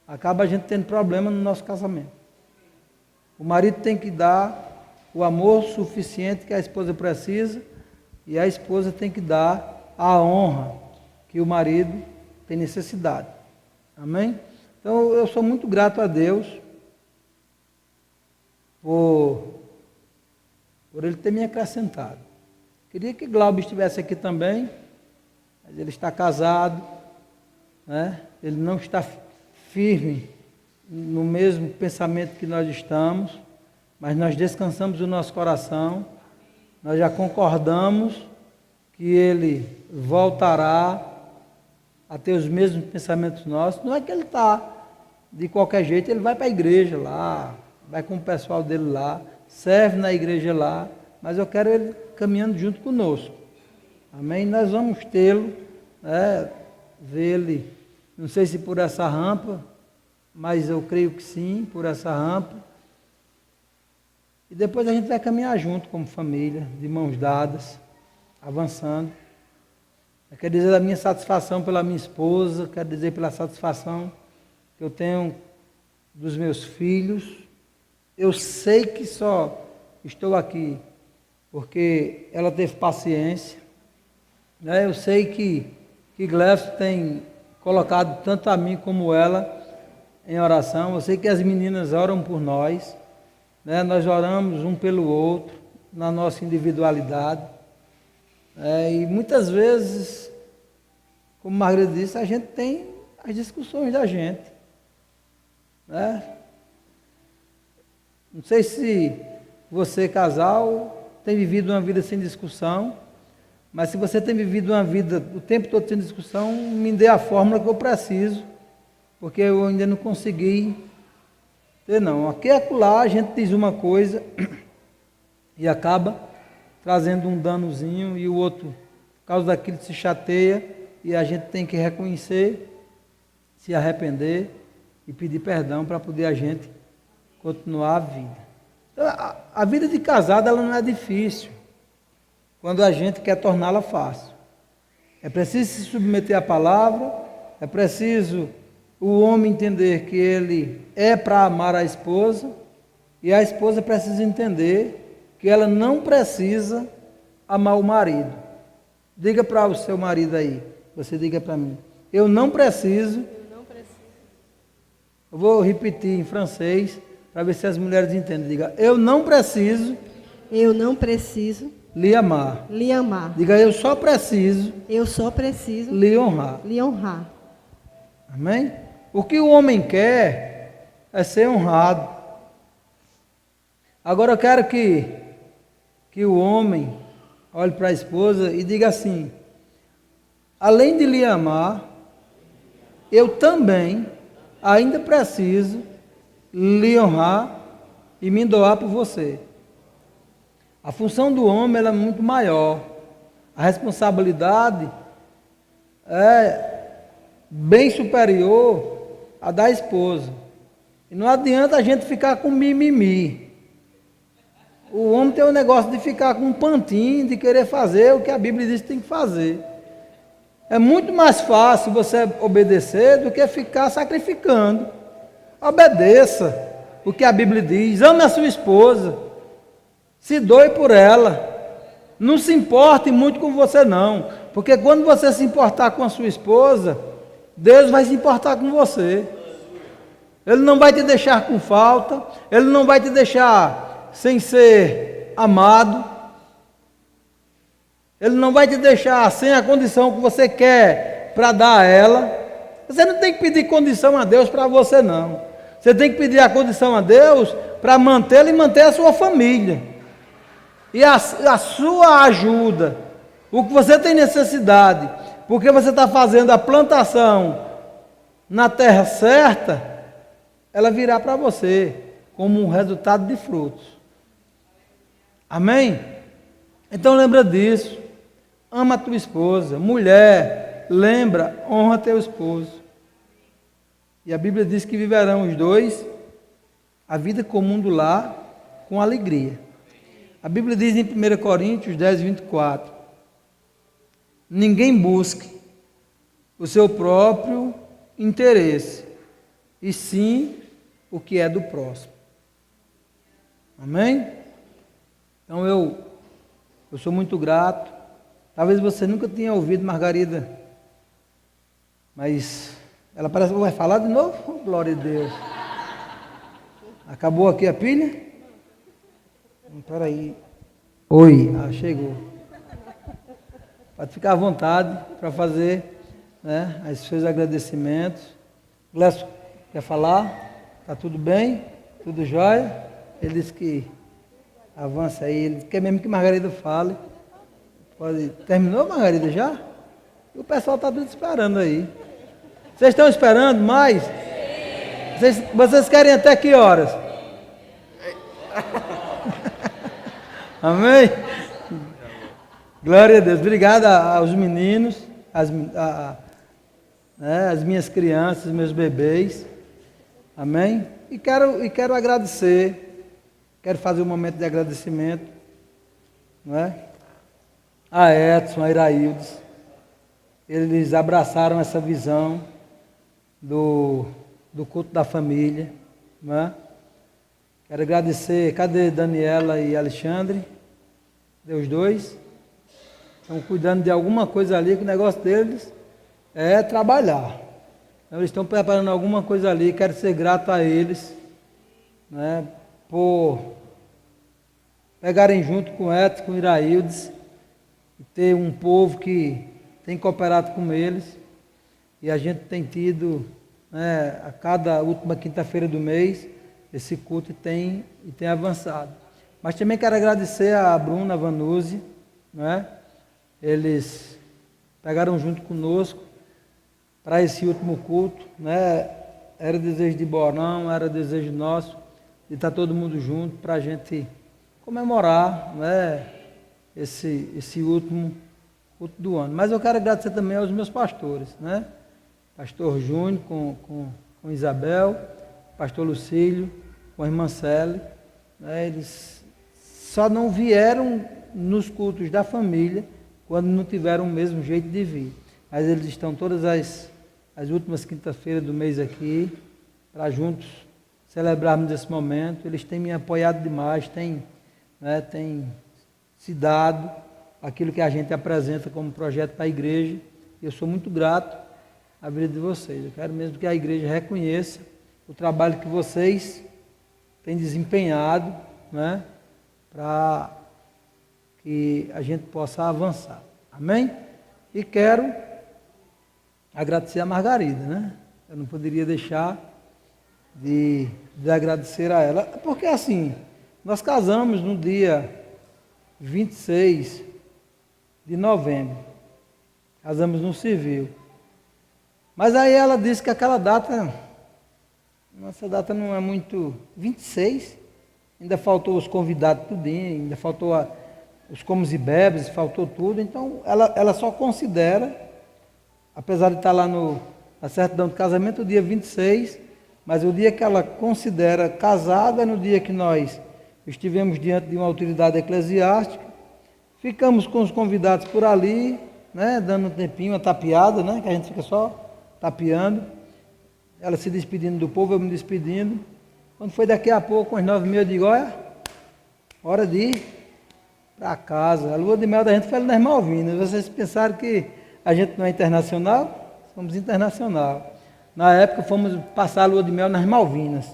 acaba a gente tendo problema no nosso casamento. O marido tem que dar o amor suficiente que a esposa precisa, e a esposa tem que dar a honra que o marido tem necessidade. Amém? Então eu sou muito grato a Deus por ele ter me acrescentado. Queria que Glauber estivesse aqui também, mas ele está casado, né? Ele não está firme no mesmo pensamento que nós estamos, mas nós descansamos o nosso coração, nós já concordamos que ele voltará a ter os mesmos pensamentos nossos. Não é que ele está de qualquer jeito, ele vai para a igreja lá, vai com o pessoal dele lá, serve na igreja lá, mas eu quero ele caminhando junto conosco. Amém? Nós vamos tê-lo, né, ver ele, não sei se por essa rampa, mas eu creio que sim, por essa rampa. E depois a gente vai caminhar junto como família, de mãos dadas, avançando. Eu quero dizer a minha satisfação pela minha esposa, quero dizer pela satisfação que eu tenho dos meus filhos. Eu sei que só estou aqui porque ela teve paciência, né? Eu sei que Gleison tem colocado tanto a mim como ela em oração. Eu sei que as meninas oram por nós, né? Nós oramos um pelo outro, na nossa individualidade. E muitas vezes, como Margarida disse, a gente tem as discussões da gente, né? Não sei se você, casal, tem vivido uma vida sem discussão, mas se você tem vivido uma vida o tempo todo sem discussão, me dê a fórmula que eu preciso, porque eu ainda não consegui ter, não. Aqui e acolá a gente diz uma coisa e acaba trazendo um danozinho, e o outro, por causa daquilo, se chateia, e a gente tem que reconhecer, se arrepender e pedir perdão para poder a gente continuar a vida. Então, a vida de casado, ela não é difícil quando a gente quer torná-la fácil. É preciso se submeter à palavra, é preciso o homem entender que ele é para amar a esposa, e a esposa precisa entender que ela não precisa amar o marido. Diga para o seu marido aí, você diga para mim, eu não preciso. Eu vou repetir em francês, para ver se as mulheres entendem. Diga, eu não preciso lhe amar. Diga, eu só preciso lhe honrar. Amém? O que o homem quer é ser honrado. Agora eu quero que o homem olhe para a esposa e diga assim, além de lhe amar, eu também ainda preciso lhe honrar e me doar por você. A função do homem ela é muito maior. A responsabilidade é bem superior à da esposa. E não adianta a gente ficar com mimimi. O homem tem o negócio de ficar com um pantinho, de querer fazer o que a Bíblia diz que tem que fazer. É muito mais fácil você obedecer do que ficar sacrificando. Obedeça o que a Bíblia diz. Ame a sua esposa. Se doe por ela. Não se importe muito com você não, porque quando você se importar com a sua esposa, Deus vai se importar com você. Ele não vai te deixar com falta, Ele não vai te deixar sem ser amado, Ele não vai te deixar sem a condição que você quer para dar a ela. Você não tem que pedir condição a Deus para você não. Você tem que pedir a condição a Deus para mantê-la e manter a sua família. E a sua ajuda, o que você tem necessidade, porque você está fazendo a plantação na terra certa, ela virá para você como um resultado de frutos. Amém? Então lembra disso. Ama a tua esposa. Mulher, lembra, honra teu esposo. E a Bíblia diz que viverão os dois a vida comum do lar com alegria. A Bíblia diz em 1 Coríntios 10, 24: ninguém busque o seu próprio interesse, e sim o que é do próximo. Amém? Então eu sou muito grato. Talvez você nunca tenha ouvido Margarida, mas ela parece que vai falar de novo. Oh, glória a Deus. Acabou aqui a pilha? Espera aí. Oi, chegou. Pode ficar à vontade para fazer, né, os seus agradecimentos. Glécio, quer falar? Está tudo bem? Tudo jóia? Ele disse que avança aí. Ele quer mesmo que Margarida fale. Pode. Terminou, Margarida, já? E o pessoal está tudo esperando aí. Vocês estão esperando mais? Vocês querem até que horas? Amém? Glória a Deus. Obrigado aos meninos, as minhas crianças, meus bebês. Amém? E quero agradecer. Quero fazer um momento de agradecimento, não é? A Edson, a Iraildes. Eles abraçaram essa visão do culto da família, não é? Quero agradecer, cadê Daniela e Alexandre? Deus dois. Estão cuidando de alguma coisa ali, que o negócio deles é trabalhar. Então, eles estão preparando alguma coisa ali, quero ser grato a eles, né, por pegarem junto com Edson, com Iraildes, e ter um povo que tem cooperado com eles, e a gente tem tido, né, a cada última quinta-feira do mês, esse culto tem avançado. Mas também quero agradecer a Bruna, a Vanuse, né? Eles pegaram junto conosco para esse último culto, né? Era desejo de Borão, era desejo nosso de estar todo mundo junto para a gente comemorar, né, esse último culto do ano. Mas eu quero agradecer também aos meus pastores, né? Pastor Júnior com Isabel, Pastor Lucílio, com a irmã Célia, né? Eles só não vieram nos cultos da família quando não tiveram o mesmo jeito de vir. Mas eles estão todas as últimas quintas-feiras do mês aqui, para juntos celebrarmos esse momento. Eles têm me apoiado demais, têm se dado aquilo que a gente apresenta como projeto para a igreja. E eu sou muito grato à vida de vocês. Eu quero mesmo que a igreja reconheça o trabalho que vocês têm desempenhado, né, para que a gente possa avançar. Amém? E quero agradecer a Margarida, né? Eu não poderia deixar de agradecer a ela, porque assim, nós casamos no dia 26 de novembro, casamos no civil, mas aí ela disse que aquela data, nossa data não é muito, 26, ainda faltou os convidados tudinho, ainda faltou os comes e bebes, faltou tudo, então ela só considera, apesar de estar lá na certidão de casamento, o dia 26, mas o dia que ela considera casada é no dia que nós estivemos diante de uma autoridade eclesiástica, ficamos com os convidados por ali, né, dando um tempinho, uma tapeada, né, que a gente fica só tapeando, ela se despedindo do povo, eu me despedindo. Quando foi daqui a pouco, às 9h30, eu digo, olha, hora de ir. para casa. A lua de mel da gente foi ali nas Malvinas. Vocês pensaram que a gente não é internacional? Somos internacional. Na época fomos passar a lua de mel nas Malvinas.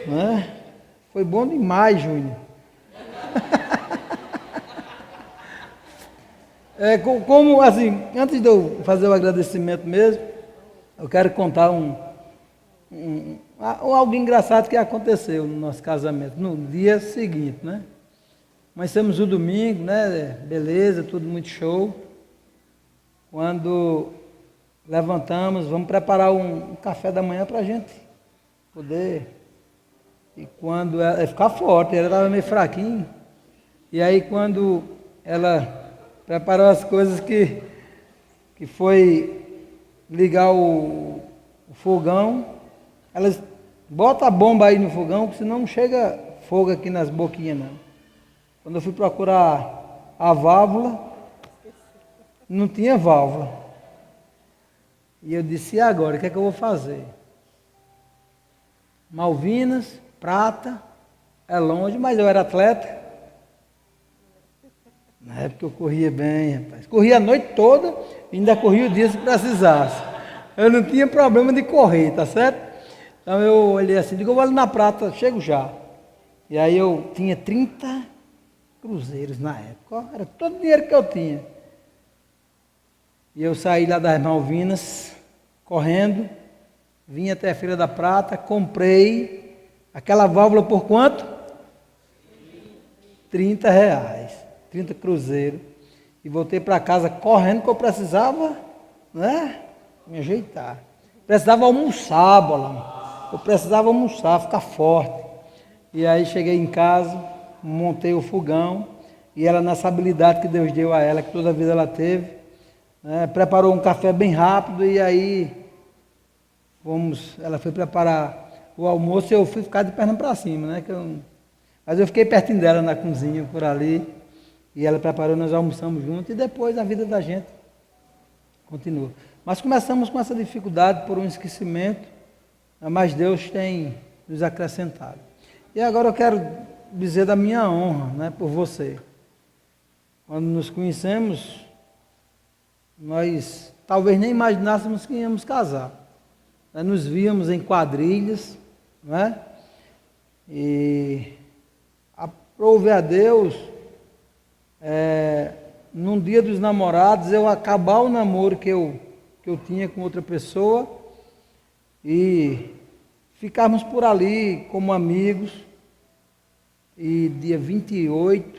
Né? Foi bom demais, Júnior. Como assim, antes de eu fazer o agradecimento mesmo, eu quero contar algo engraçado que aconteceu no nosso casamento, no dia seguinte, né? Nós temos o domingo, né? Beleza, tudo muito show. Quando levantamos, vamos preparar um café da manhã para a gente poder. E quando ela ficar forte, ela estava meio fraquinho. E aí quando ela preparou as coisas que foi ligar o fogão, elas botam a bomba aí no fogão, porque senão não chega fogo aqui nas boquinhas não. Quando eu fui procurar a válvula, não tinha válvula. E eu disse, e agora, o que é que eu vou fazer? Malvinas, Prata, é longe, mas eu era atleta. Na época eu corria bem, rapaz. Corria a noite toda e ainda corria o dia se precisasse. Eu não tinha problema de correr, tá certo? Então eu olhei assim, digo, eu vou ali na Prata, chego já. E aí eu tinha 30 cruzeiros na época, ó, era todo o dinheiro que eu tinha. E eu saí lá das Malvinas, correndo, vim até a Feira da Prata, comprei aquela válvula por quanto? R$30, 30 cruzeiros. E voltei para casa correndo, que eu precisava, né, me ajeitar. Precisava almoçar, Bolão. Eu precisava almoçar, ficar forte. E aí cheguei em casa, montei o fogão, e ela, nessa habilidade que Deus deu a ela, que toda a vida ela teve, né, preparou um café bem rápido, e aí ela foi preparar o almoço, e eu fui ficar de perna para cima, né? Mas eu fiquei pertinho dela na cozinha, por ali, e ela preparou, nós almoçamos juntos, e depois a vida da gente continua. Mas começamos com essa dificuldade por um esquecimento, mas Deus tem nos acrescentado. E agora eu quero dizer da minha honra, né, por você. Quando nos conhecemos, nós talvez nem imaginássemos que íamos casar. Nós nos víamos em quadrilhas, né? E aprove a Deus, num dia dos namorados, eu acabar o namoro que eu tinha com outra pessoa e ficarmos por ali como amigos. E dia 28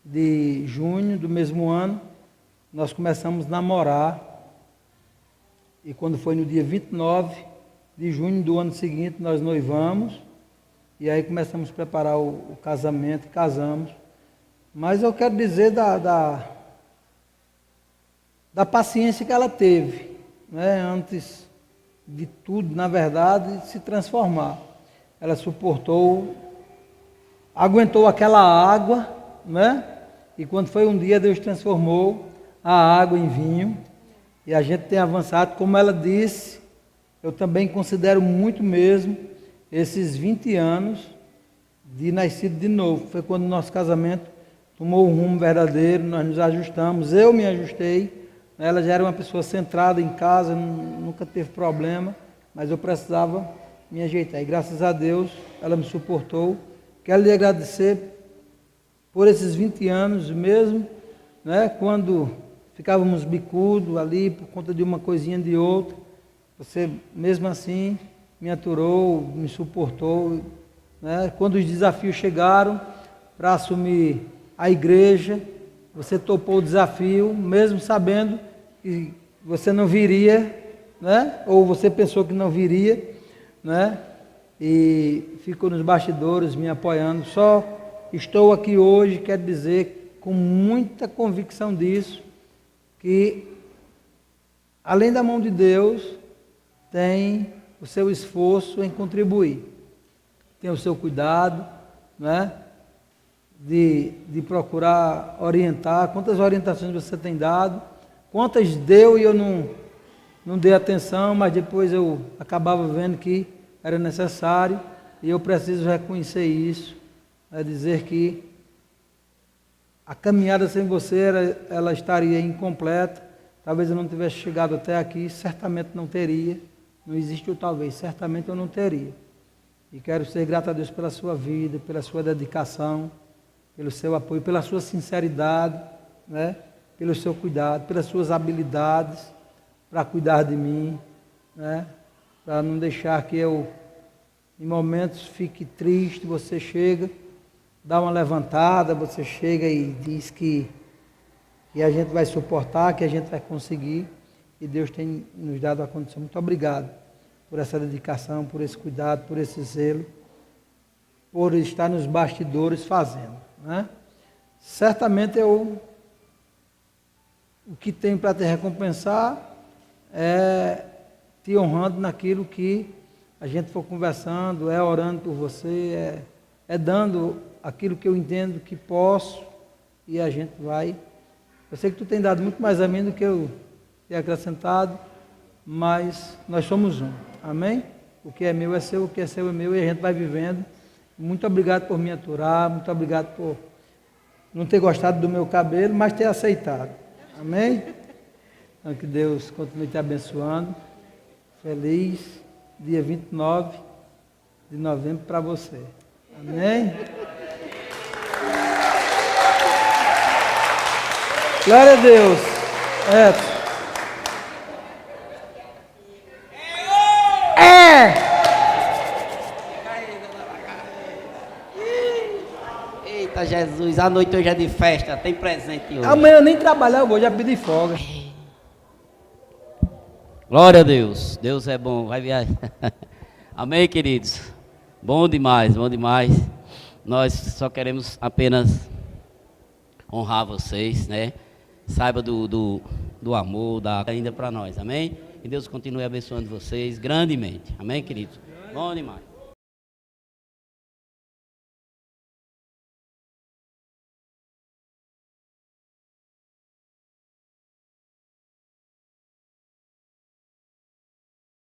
de junho do mesmo ano, nós começamos a namorar. E quando foi no dia 29 de junho do ano seguinte, nós noivamos. E aí começamos a preparar o casamento e casamos. Mas eu quero dizer da paciência que ela teve, né? Antes de tudo, na verdade, se transformar. Ela suportou, aguentou aquela água, né? E quando foi um dia, Deus transformou a água em vinho. E a gente tem avançado, como ela disse, eu também considero muito mesmo esses 20 anos de nascido de novo. Foi quando o nosso casamento tomou um rumo verdadeiro, nós nos ajustamos, eu me ajustei. Ela já era uma pessoa centrada em casa, nunca teve problema, mas eu precisava me ajeitar. E graças a Deus, ela me suportou. Quero lhe agradecer por esses 20 anos mesmo, né? Quando ficávamos bicudos ali por conta de uma coisinha de outra, você mesmo assim me aturou, me suportou, né? Quando os desafios chegaram para assumir a igreja, você topou o desafio, mesmo sabendo que você não viria, né? Ou você pensou que não viria, né? E ficou nos bastidores me apoiando. Só estou aqui hoje, quero dizer, com muita convicção disso, que além da mão de Deus, tem o seu esforço em contribuir, tem o seu cuidado, né? De procurar orientar. Quantas orientações você tem dado, quantas deu e eu não dei atenção, mas depois eu acabava vendo que era necessário, e eu preciso reconhecer isso, dizer que a caminhada sem você, ela estaria incompleta. Talvez eu não tivesse chegado até aqui, certamente não teria. Não existe o talvez, certamente eu não teria. E quero ser grato a Deus pela sua vida, pela sua dedicação, pelo seu apoio, pela sua sinceridade, né? Pelo seu cuidado, pelas suas habilidades para cuidar de mim, né? Para não deixar que eu, em momentos, fique triste. Você chega, dá uma levantada, você chega e diz que a gente vai suportar, que a gente vai conseguir. E Deus tem nos dado a condição. Muito obrigado por essa dedicação, por esse cuidado, por esse zelo, por estar nos bastidores fazendo, né? Certamente o que tenho para te recompensar é te honrando naquilo que a gente for conversando, é orando por você, é dando aquilo que eu entendo que posso, e a gente vai. Eu sei que tu tem dado muito mais a mim do que eu ter acrescentado, mas nós somos um, amém? O que é meu é seu, o que é seu é meu, e a gente vai vivendo. Muito obrigado por me aturar, muito obrigado por não ter gostado do meu cabelo, mas ter aceitado, amém? Então que Deus continue te abençoando. Feliz dia 29 de novembro para você, amém? Glória a Deus. Eita Jesus, a noite hoje é de festa, tem presente hoje. Amanhã eu nem trabalhar, eu vou já pedir folga. Glória a Deus, Deus é bom, vai viajar. Amém, queridos? Bom demais, bom demais. Nós só queremos apenas honrar vocês, né? Saiba do amor, ainda para nós, amém? Que Deus continue abençoando vocês grandemente, amém, queridos? Bom demais.